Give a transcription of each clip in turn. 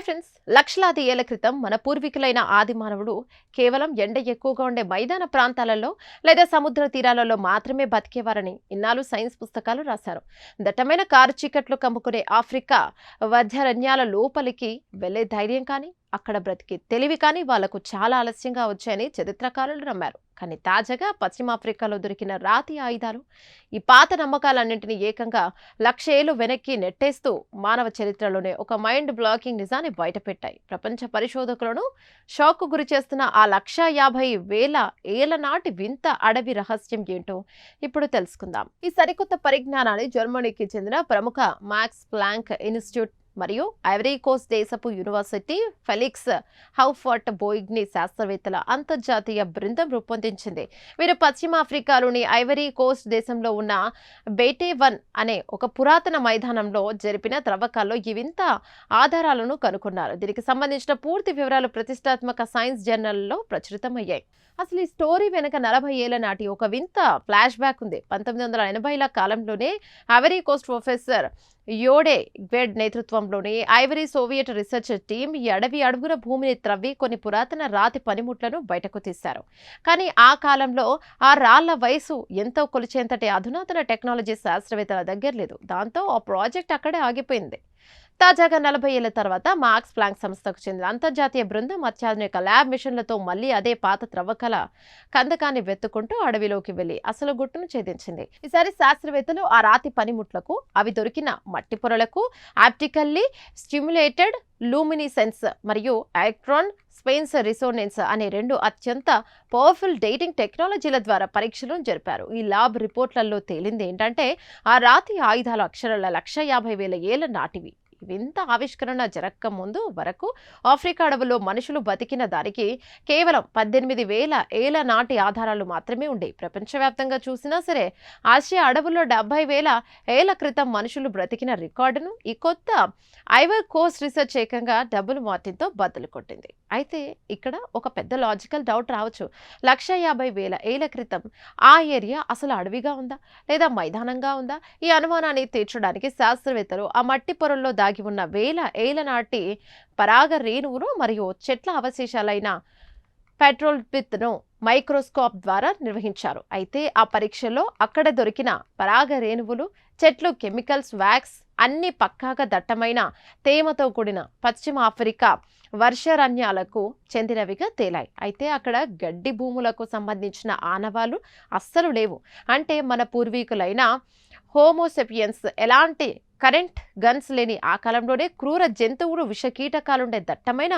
Friends, లక్షలాది ఏళ్ల క్రితం మన పూర్వీకులైన ఆది మానవుడు కేవలం ఎండ ఎక్కువగా ఉండే మైదాన ప్రాంతాలలో లేదా సముద్ర తీరాలలో మాత్రమే బతికేవారని ఇన్నాళ్ళు సైన్స్ పుస్తకాలు రాశారు. దట్టమైన కారు చీకట్లు కమ్ముకునే ఆఫ్రికా వధ్యారణ్యాల లోపలికి వెళ్లే ధైర్యం కానీ అక్కడ బ్రతికే తెలివి కానీ వాళ్లకు చాలా ఆలస్యంగా వచ్చాయని చరిత్రకారులు నమ్మారు. కానీ తాజాగా పశ్చిమాఫ్రికాలో దొరికిన రాతి ఆయుధాలు ఈ పాత నమ్మకాలన్నింటినీ ఏకంగా 1,00,000 ఏళ్లు వెనక్కి నెట్టేస్తూ మానవ చరిత్రలోనే ఒక మైండ్ బ్లాకింగ్ నిజాన్ని బయటపెట్టాయి. ప్రపంచ పరిశోధకులను షాక్ గురి చేస్తున్న ఆ 1,50,000 ఏళ్ల నాటి వింత అడవి రహస్యం ఏంటో ఇప్పుడు తెలుసుకుందాం. ఈ సరికొత్త పరిజ్ఞానాన్ని జర్మనీకి చెందిన ప్రముఖ మాక్స్ ప్లాంక్ ఇన్స్టిట్యూట్ మరియు ఐవరీ కోస్ట్ దేశపు యూనివర్సిటీ ఫెలిక్స్ హౌఫర్ట్ బోయిగ్ని శాస్త్రవేత్తల అంతర్జాతీయ బృందం రూపొందించింది. వీరు పశ్చిమాఫ్రికాలోని ఐవరీ కోస్ట్ దేశంలో ఉన్న బేటేవన్ అనే ఒక పురాతన మైదానంలో జరిపిన త్రవ్వకాల్లో ఈ వింత ఆధారాలను కనుగొన్నారు. దీనికి సంబంధించిన పూర్తి వివరాలు ప్రతిష్టాత్మక సైన్స్ జర్నల్లో ప్రచురితమయ్యాయి. అసలు ఈ స్టోరీ వెనక 40 ఏళ్ల నాటి ఒక వింత ఫ్లాష్ బ్యాక్ ఉంది. 1980ల కాలంలోనే ఐవరీ కోస్ట్ ప్రొఫెసర్ యోడే గ్వెడ్ నేతృత్వంలోని ఐవరీ సోవియట్ రీసెర్చ్ టీం ఈ అడుగున భూమిని త్రవ్వి కొన్ని పురాతన రాతి పనిముట్లను బయటకు తీశారు. కానీ ఆ కాలంలో ఆ రాళ్ల వయసు ఎంతో కొలిచేంతటి అధునాతన టెక్నాలజీ శాస్త్రవేత్తల దగ్గర లేదు. దాంతో ఆ ప్రాజెక్ట్ అక్కడే ఆగిపోయింది. తాజాగా 40 ఏళ్ల తర్వాత మాక్స్ ప్లాంక్ సంస్థకు చెందిన అంతర్జాతీయ బృందం అత్యాధునిక ల్యాబ్ మిషన్లతో మళ్లీ అదే పాత త్రవ్వకాల కందకాన్ని వెతుకుంటూ అడవిలోకి వెళ్లి అసలు గుట్టును ఛేదించింది. ఈసారి శాస్త్రవేత్తలు ఆ రాతి పనిముట్లకు, అవి దొరికిన మట్టి పొరలకు ఆప్టికల్లీ స్టిమ్యులేటెడ్ లూమినిసెన్స్ మరియు ఎలక్ట్రాన్ స్పెయిన్స్ రిసోనెన్స్ అనే 2 అత్యంత పవర్ఫుల్ డేటింగ్ టెక్నాలజీల ద్వారా పరీక్షలను జరిపారు. ఈ ల్యాబ్ రిపోర్ట్లలో తేలింది ఏంటంటే ఆ రాతి ఆయుధాలు అక్షరాల 1,50,000 ఏళ్ల నాటివి. వింత ఆవిష్కరణ జరగక ముందు వరకు ఆఫ్రికా అడవుల్లో మనుషులు బతికిన దానికి కేవలం 18,000 ఏళ్ల నాటి ఆధారాలు మాత్రమే ఉండేవి. ప్రపంచవ్యాప్తంగా చూసినా సరే ఆసియా అడవుల్లో 70,000 ఏళ్ల క్రితం మనుషులు బ్రతికిన రికార్డును ఈ కొత్త ఐవరీ కోస్ట్ రీసెర్చ్ ఏకంగా డబుల్ మార్టిన్తో బద్దలు కొట్టింది. అయితే ఇక్కడ ఒక పెద్ద లాజికల్ డౌట్ రావచ్చు. 1,50,000 ఏళ్ల క్రితం ఆ ఏరియా అసలు అడవిగా ఉందా లేదా మైదానంగా ఉందా? ఈ అనుమానాన్ని తీర్చడానికి శాస్త్రవేత్తలు ఆ మట్టి పొరల్లో దాగి ఉన్న 1000 ఏళ్ల నాటి పరాగ రేణువును మరియు చెట్ల అవశేషాలైన పెట్రోల్పిత్ను మైక్రోస్కోప్ ద్వారా నిర్వహించారు. అయితే ఆ పరీక్షలో అక్కడ దొరికిన పరాగ రేణువులు, చెట్లు, కెమికల్స్, వ్యాక్స్ అన్ని పక్కాగా దట్టమైన తేమతో కూడిన పశ్చిమ ఆఫ్రికా వర్షారణ్యాలకు చెందినవిగా తేలాయి. అయితే అక్కడ గడ్డి భూములకు సంబంధించిన ఆనవాళ్లు అస్సలు లేవు. అంటే మన పూర్వీకులైన హోమోసెపియన్స్ ఎలాంటి కరెంట్ గన్స్ లేని ఆ కాలంలోనే క్రూర జంతువులు, విషకీటకాలుండే దట్టమైన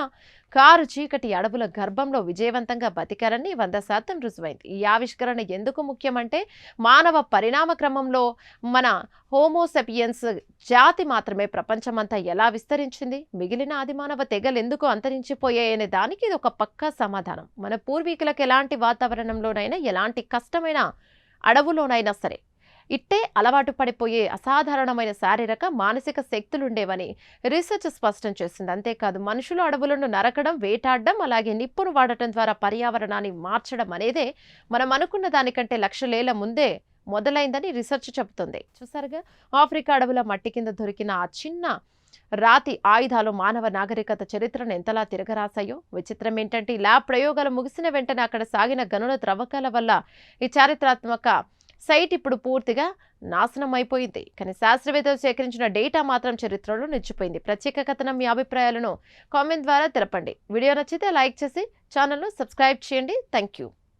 కారు చీకటి అడవుల గర్భంలో విజయవంతంగా బతికారని 100% రుజువైంది. ఈ ఆవిష్కరణ ఎందుకు ముఖ్యమంటే మానవ పరిణామ క్రమంలో మన హోమోసెపియన్స్ జాతి మాత్రమే ప్రపంచమంతా ఎలా విస్తరించింది, మిగిలిన ఆదిమానవ తెగలు ఎందుకు అంతరించిపోయాయనే దానికి ఇది ఒక పక్కా సమాధానం. మన పూర్వీకులకు ఎలాంటి వాతావరణంలోనైనా, ఎలాంటి కష్టమైన అడవులోనైనా సరే ఇట్టే అలవాటు పడిపోయే అసాధారణమైన శారీరక, మానసిక శక్తులుండేవని రీసెర్చ్ స్పష్టం చేసింది. అంతేకాదు మనుషులు అడవులను నరకడం, వేటాడడం, అలాగే నిప్పును వాడటం ద్వారా పర్యావరణాన్ని మార్చడం అనేదే మనం అనుకున్న దానికంటే 1,00,000 ఏళ్ల ముందే మొదలైందని రీసెర్చ్ చెబుతుంది. చూసారుగా, ఆఫ్రికా అడవుల మట్టి కింద దొరికిన ఆ చిన్న రాతి ఆయుధాలు మానవ నాగరికత చరిత్రను ఎంతలా తిరగరాశాయో. విచిత్రం ఏంటంటే ఈ ల్యాబ్ ప్రయోగాలు ముగిసిన వెంటనే అక్కడ సాగిన గనుల త్రవ్వకాల వల్ల ఈ చారిత్రాత్మక సైట్ ఇప్పుడు పూర్తిగా నాశనం అయిపోయింది. కానీ శాస్త్రవేత్తలు సేకరించిన డేటా మాత్రం చరిత్రలో నిలిచిపోయింది. ప్రత్యేక కథనం మీ అభిప్రాయాలను కామెంట్ ద్వారా తెలపండి. వీడియో నచ్చితే లైక్ చేసి ఛానల్ను సబ్స్క్రైబ్ చేయండి. Thank you.